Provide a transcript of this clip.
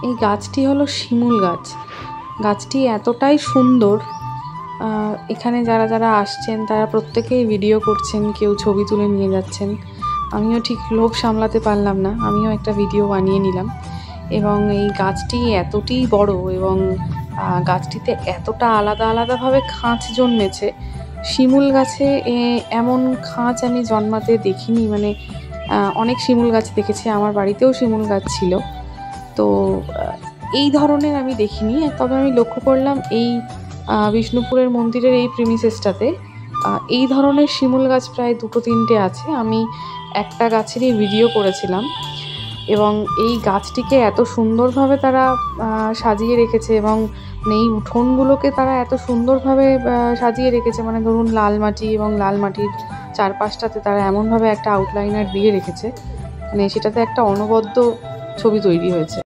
এই গাছটি হলো শিমুল গাছ। গাছটি এতটাই সুন্দর, এখানে যারা যারা আসছেন তারা প্রত্যেকেই ভিডিও করছেন, কেউ ছবি তুলে নিয়ে যাচ্ছেন। আমিও ঠিক লোভ সামলাতে পারলাম না, আমিও একটা ভিডিও বানিয়ে নিলাম। এবং এই গাছটি এতটাই বড় এবং গাছটিতে এতটা আলাদা আলাদাভাবে খাঁচ জন্মেছে। শিমুল গাছে এমন খাঁচ আমি জন্মাতে দেখিনি। মানে অনেক শিমুল গাছ দেখেছি, আমার বাড়িতেও শিমুল গাছ ছিল, তো এই ধরনের আমি দেখিনি। তবে আমি লক্ষ্য করলাম এই বিষ্ণুপুরের মন্দিরের এই প্রিমিসেসটাতে এই ধরনের শিমুল গাছ প্রায় 2-3টে আছে। আমি একটা গাছেরই ভিডিও করেছিলাম এবং এই গাছটিকে এত সুন্দরভাবে তারা সাজিয়ে রেখেছে এবং এই উঠোনগুলোকে তারা এত সুন্দরভাবে সাজিয়ে রেখেছে। মানে ধরুন লাল মাটি এবং লাল মাটির চারপাশটাতে তারা এমনভাবে একটা আউটলাইনার দিয়ে রেখেছে, মানে সেটাতে একটা অনবদ্য ছবি তৈরি হয়েছে।